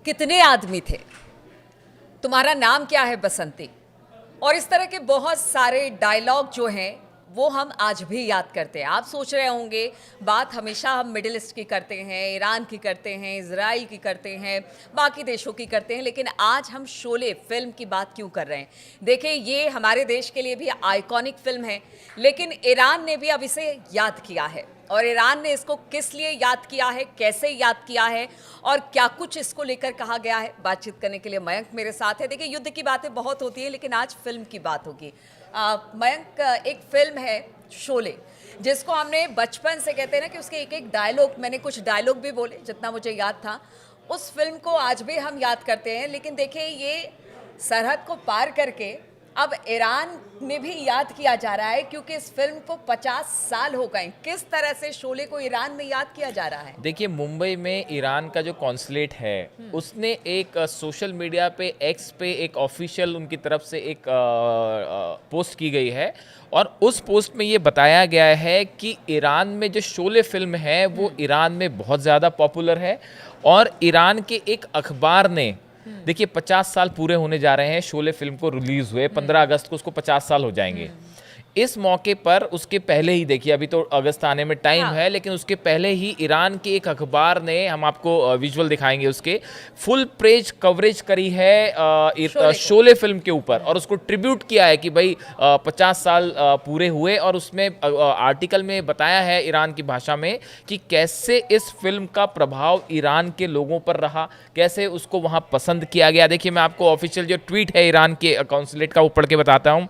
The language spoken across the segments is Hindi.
कितने आदमी थे, तुम्हारा नाम क्या है बसंती, और इस तरह के बहुत सारे डायलॉग जो हैं वो हम आज भी याद करते हैं। आप सोच रहे होंगे बात हमेशा हम मिडिल ईस्ट की करते हैं, ईरान की करते हैं, इजराइल की करते हैं, बाकी देशों की करते हैं, लेकिन आज हम शोले फिल्म की बात क्यों कर रहे हैं? देखिए, ये हमारे देश के लिए भी आइकॉनिक फिल्म है, लेकिन ईरान ने भी अब इसे याद किया है। और ईरान ने इसको किस लिए याद किया है, कैसे याद किया है, और क्या कुछ इसको लेकर कहा गया है, बातचीत करने के लिए मयंक मेरे साथ है। देखिए, युद्ध की बातें बहुत होती हैं, लेकिन आज फिल्म की बात होगी। मयंक, एक फिल्म है शोले, जिसको हमने बचपन से, कहते हैं ना कि उसके एक एक डायलॉग, मैंने कुछ डायलॉग भी बोले जितना मुझे याद था, उस फिल्म को आज भी हम याद करते हैं। लेकिन देखिए, ये सरहद को पार करके अब ईरान में भी याद किया जा रहा है, क्योंकि इस फिल्म को 50 साल हो गए। किस तरह से शोले को ईरान में याद किया जा रहा है? देखिए, मुंबई में ईरान का जो कॉन्सुलेट है उसने एक सोशल मीडिया पे, एक्स पे, एक ऑफिशियल उनकी तरफ से एक पोस्ट की गई है, और उस पोस्ट में ये बताया गया है कि ईरान में जो शोले फिल्म है वो ईरान में बहुत ज़्यादा पॉपुलर है। और ईरान के एक अखबार ने, देखिए 50 साल पूरे होने जा रहे हैं शोले फिल्म को रिलीज हुए, 15 अगस्त को उसको 50 साल हो जाएंगे। इस मौके पर, उसके पहले ही, देखिए अभी तो अगस्त आने में टाइम है, लेकिन उसके पहले ही ईरान के एक अखबार ने, हम आपको विजुअल दिखाएंगे उसके, फुल पेज कवरेज करी है शोले फिल्म के ऊपर, और उसको ट्रिब्यूट किया है कि भाई 50 साल पूरे हुए। और उसमें आर्टिकल में बताया है ईरान की भाषा में कि कैसे इस फिल्म का प्रभाव ईरान के लोगों पर रहा, कैसे उसको वहाँ पसंद किया गया। देखिए, मैं आपको ऑफिशियल जो ट्वीट है ईरान के कॉन्सुलेट का वो पढ़ के बताता हूँ।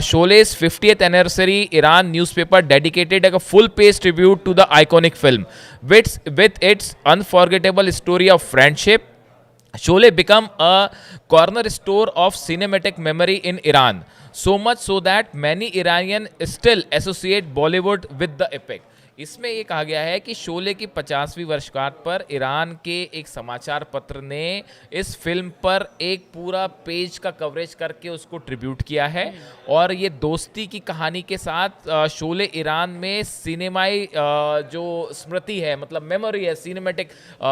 Shole's 50th anniversary, Iran newspaper dedicated a full-page tribute to the iconic film. With its unforgettable story of friendship, Sholay became a cornerstone of cinematic memory in Iran. So much so that many Iranians still associate Bollywood with the epic. इसमें ये कहा गया है कि शोले की 50वीं वर्षगांठ पर ईरान के एक समाचार पत्र ने इस फिल्म पर एक पूरा पेज का कवरेज करके उसको ट्रिब्यूट किया है। और ये दोस्ती की कहानी के साथ शोले ईरान में सिनेमाई जो स्मृति है, मतलब मेमोरी है, सिनेमैटिक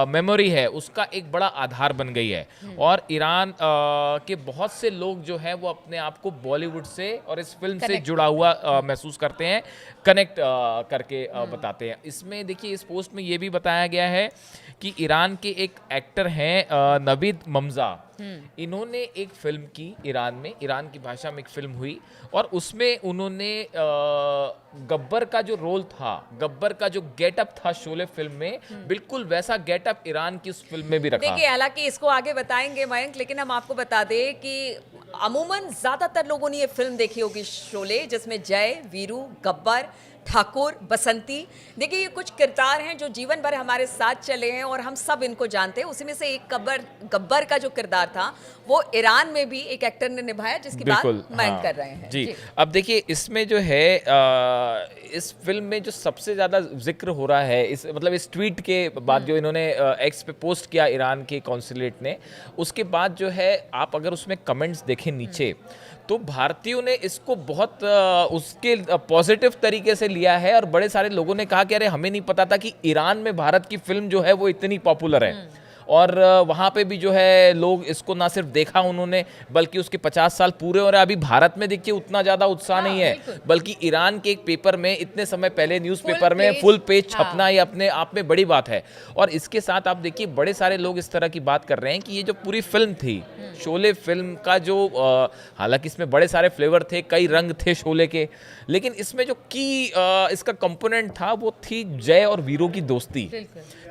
मेमोरी है, उसका एक बड़ा आधार बन गई है। और ईरान के बहुत से लोग जो हैं वो अपने आप को बॉलीवुड से और इस फिल्म से जुड़ा हुआ महसूस करते हैं, कनेक्ट करके बताते हैं। इसमें देखिए, इस पोस्ट में ये भी बताया गया है कि ईरान के एक एक्टर हैं नवीद ममजा, इन्होंने एक फिल्म की ईरान में, ईरान की भाषा में एक फिल्म हुई, और उसमें उन्होंने गब्बर का जो रोल था, गब्बर का जो गेटअप था शोले फिल्म में, बिल्कुल वैसा गेटअप ईरान की उस फिल्म में भी रखा। देखिए, हालांकि इसको आगे बताएंगे मयंक, लेकिन हम आपको बता दें कि अमूमन ज्यादातर लोगों ने ये फिल्म देखी होगी शोले, जिसमें जय, वीरू, गब्बर, ठाकुर, बसंती। देखिए, ये कुछ किरदार हैं जो जीवन भर हमारे साथ चले हैं और हम सब इनको जानते हैं। उसी में से एक गब्बर का जो किरदार था वो ईरान में भी एक एक्टर ने निभाया, जिसकी बात मयंक कर रहे हैं। जी। अब देखिए, इसमें जो है इस फिल्म में जो सबसे ज़्यादा जिक्र हो रहा है, इस मतलब इस ट्वीट के बाद जो इन्होंने एक्स पे पोस्ट किया ईरान के कॉन्सुलेट ने, उसके बाद जो है, आप अगर उसमें कमेंट्स देखें नीचे, तो भारतीयों ने इसको बहुत उसके पॉजिटिव तरीके से लिया है। और बड़े सारे लोगों ने कहा कि अरे, हमें नहीं पता था कि ईरान में भारत की फिल्म जो है वो इतनी पॉपुलर है। और वहाँ पे भी जो है लोग इसको ना सिर्फ देखा उन्होंने, बल्कि उसके 50 साल पूरे हो रहे हैं। अभी भारत में देखिए उतना ज़्यादा उत्साह नहीं है, बल्कि ईरान के एक पेपर में, इतने समय पहले न्यूज़पेपर में फुल पेज छपना ये अपने आप में बड़ी बात है। और इसके साथ आप देखिए, बड़े सारे लोग इस तरह की बात कर रहे हैं कि ये जो पूरी फिल्म थी, शोले फिल्म का जो, हालांकि इसमें बड़े सारे फ्लेवर थे, कई रंग थे शोले के, लेकिन इसमें जो इसका कंपोनेंट था वो थी जय और वीरों की दोस्ती।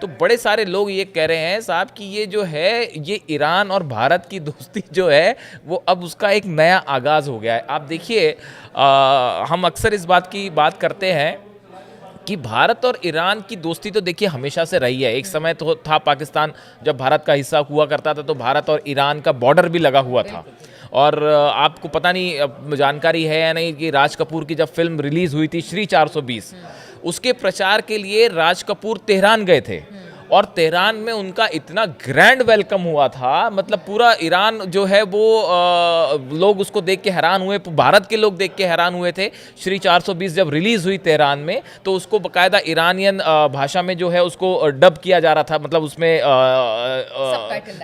तो बड़े सारे लोग ये कह रहे हैं साहब कि ये जो है, ये ईरान और भारत की दोस्ती जो है वो अब उसका एक नया आगाज़ हो गया है। आप देखिए, हम अक्सर इस बात की बात करते हैं कि भारत और ईरान की दोस्ती तो देखिए हमेशा से रही है। एक समय तो था, पाकिस्तान जब भारत का हिस्सा हुआ करता था तो भारत और ईरान का बॉर्डर भी लगा हुआ था। और आपको पता नहीं, जानकारी है या नहीं, कि राज कपूर की जब फिल्म रिलीज़ हुई थी श्री 420, उसके प्रचार के लिए राज कपूर तेहरान गए थे। और तेहरान में उनका इतना ग्रैंड वेलकम हुआ था, मतलब पूरा ईरान जो है वो लोग उसको देख के हैरान हुए, भारत के लोग देख के हैरान हुए थे। श्री 420 जब रिलीज़ हुई तेहरान में, तो उसको बाकायदा ईरानियन भाषा में जो है उसको डब किया जा रहा था, मतलब उसमें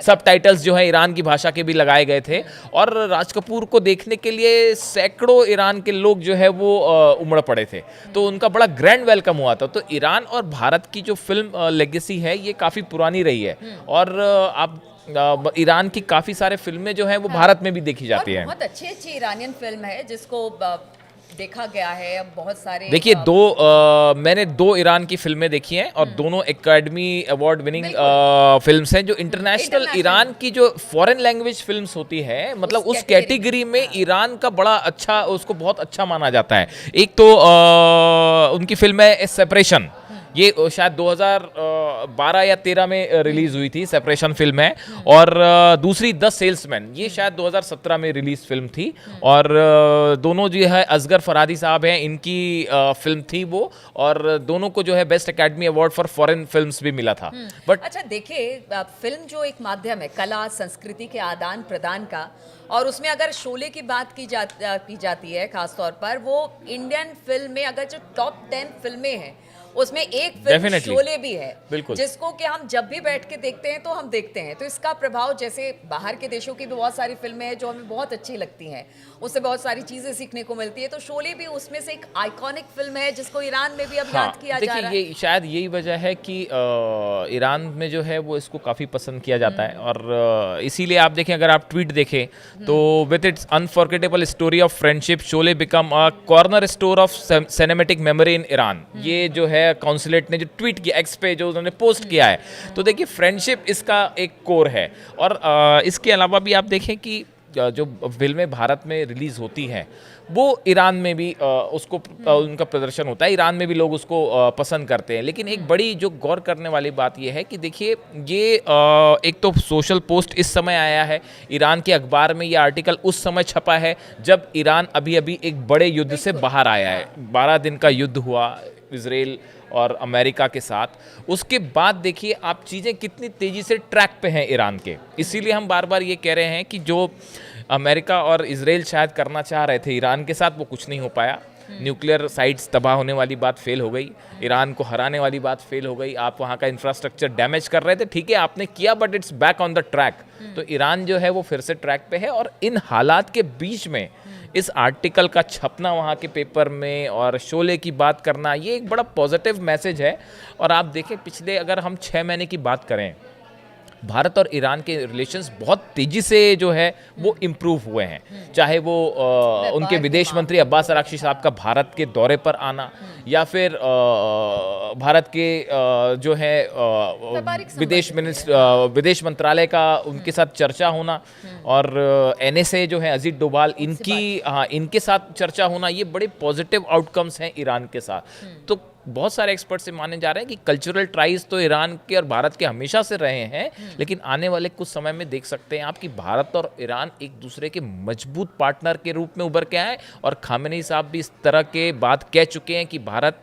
सबटाइटल्स जो है ईरान की भाषा के भी लगाए गए थे। और राज कपूर को देखने के लिए सैकड़ों ईरान के लोग जो है वो उमड़ पड़े थे, तो उनका बड़ा ग्रैंड वेलकम हुआ था। तो ईरान और भारत की जो फिल्म लेगेसी है ये काफ़ी पुरानी रही है, और आप ईरान की काफ़ी सारे फिल्में जो हैं वो भारत में भी देखी जाती हैं। बहुत अच्छी अच्छी ईरानियन फिल्म है जिसको देखा गया है। अब बहुत सारे देखिए मैंने 2 ईरान की फिल्में देखी हैं, और दोनों एकेडमी अवार्ड विनिंग फिल्म्स हैं। जो इंटरनेशनल ईरान की जो फॉरेन लैंग्वेज फिल्म्स होती है, मतलब उस कैटेगरी में ईरान का बड़ा अच्छा, उसको बहुत अच्छा माना जाता है। एक तो उनकी फिल्म है सेपरेशन, ये शायद 2012 या 13 में रिलीज हुई थी, सेपरेशन फिल्म है। और दूसरी द सेल्समैन, ये शायद 2017 में रिलीज फिल्म थी। और दोनों जो है असगर फरादी साहब हैं, इनकी फिल्म थी वो, और दोनों को जो है best academy award for foreign films भी मिला था। बट अच्छा देखिए, फिल्म जो एक माध्यम है कला संस्कृति के आदान प्रदान का, और उसमें अगर शोले की बात की जाती है खासतौर पर, वो इंडियन फिल्म में अगर जो टॉप 10 फिल्में हैं उसमें एक फिल्म शोले भी है, बिल्कुल, जिसको कि हम जब भी बैठ के देखते हैं तो हम देखते हैं। तो इसका प्रभाव, जैसे बाहर के देशों की भी बहुत सारी फिल्में हैं जो हमें बहुत अच्छी लगती हैं, उससे बहुत सारी चीजें सीखने को मिलती है, तो शोले भी उसमें से एक आइकॉनिक फिल्म है जिसको ईरान में भी अब याद किया जा रहा है। ये शायद यही वजह है कि ईरान में जो है वो इसको काफ़ी पसंद किया जाता है। और इसीलिए आप देखें, अगर आप ट्वीट देखें तो with its unforgettable story of friendship, Sholay become a corner store of cinematic memory in Iran. ये जो है काउंसिलेट ने जो ट्वीट किया, एक्स पे जो उन्होंने पोस्ट किया है, तो देखिए फ्रेंडशिप इसका एक कोर है। और इसके अलावा भी आप देखें कि जो फिल्में भारत में रिलीज होती हैं वो ईरान में भी उसको उनका प्रदर्शन होता है, ईरान में भी लोग उसको पसंद करते हैं। लेकिन एक बड़ी जो गौर करने वाली बात ये है कि देखिए, ये एक तो सोशल पोस्ट इस समय आया है, ईरान के अखबार में ये आर्टिकल उस समय छपा है जब ईरान अभी अभी एक बड़े युद्ध से बाहर आया है। 12 दिन का युद्ध हुआ इजराइल और अमेरिका के साथ। उसके बाद देखिए आप चीज़ें कितनी तेज़ी से ट्रैक पे हैं ईरान के। इसीलिए हम बार बार ये कह रहे हैं कि जो अमेरिका और इजराइल शायद करना चाह रहे थे ईरान के साथ, वो कुछ नहीं हो पाया। न्यूक्लियर साइट्स तबाह होने वाली बात फेल हो गई, ईरान को हराने वाली बात फेल हो गई। आप वहाँ का इंफ्रास्ट्रक्चर डैमेज कर रहे थे, ठीक है आपने किया, but it's back on the track. तो ईरान जो है वो फिर से ट्रैक पे है। और इन हालात के बीच में इस आर्टिकल का छपना वहाँ के पेपर में और शोले की बात करना, ये एक बड़ा पॉजिटिव मैसेज है। और आप देखें, पिछले अगर हम 6 महीने की बात करें, भारत और ईरान के रिलेशंस बहुत तेज़ी से जो है वो इम्प्रूव हुए हैं। चाहे वो उनके विदेश मंत्री अब्बास अराक्ची साहब का भारत के दौरे पर आना, या फिर भारत के जो है विदेश मंत्रालय का उनके साथ चर्चा होना, और NSA जो है अजीत डोभाल, इनके साथ चर्चा होना, ये बड़े पॉजिटिव आउटकम्स हैं ईरान के साथ। तो बहुत सारे एक्सपर्ट से माने जा रहे हैं कि कल्चरल ट्राइज तो ईरान के और भारत के हमेशा से रहे हैं, लेकिन आने वाले कुछ समय में देख सकते हैं आप कि भारत और ईरान एक दूसरे के मजबूत पार्टनर के रूप में उभर के आए। और खामेनी साहब भी इस तरह के बात कह चुके हैं कि भारत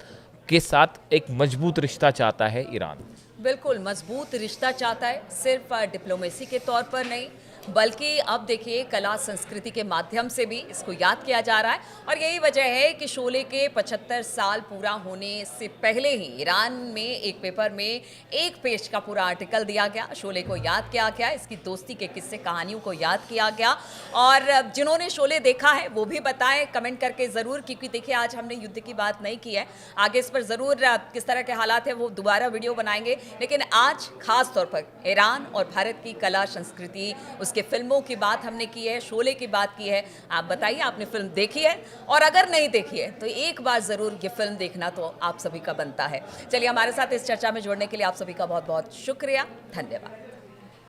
के साथ एक मजबूत रिश्ता चाहता है ईरान। बिल्कुल मजबूत रिश्ता चाहता है, सिर्फ डिप्लोमेसी के तौर पर नहीं, बल्कि अब देखिए कला संस्कृति के माध्यम से भी इसको याद किया जा रहा है। और यही वजह है कि शोले के 75 साल पूरा होने से पहले ही ईरान में एक पेपर में एक पेज का पूरा आर्टिकल दिया गया, शोले को याद किया गया, इसकी दोस्ती के किस्से कहानियों को याद किया गया। और जिन्होंने शोले देखा है वो भी बताएं कमेंट करके ज़रूर, क्योंकि देखिए आज हमने युद्ध की बात नहीं की है, आगे इस पर ज़रूर किस तरह के हालात है वो दोबारा वीडियो बनाएंगे। लेकिन आज खास तौर पर ईरान और भारत की कला संस्कृति, उसके फिल्मों की बात हमने की है, शोले की बात की है। आप बताइए आपने फिल्म देखी है, और अगर नहीं देखी है तो एक बार जरूर ये फिल्म देखना तो आप सभी का बनता है। चलिए, हमारे साथ इस चर्चा में जुड़ने के लिए आप सभी का बहुत बहुत शुक्रिया, धन्यवाद।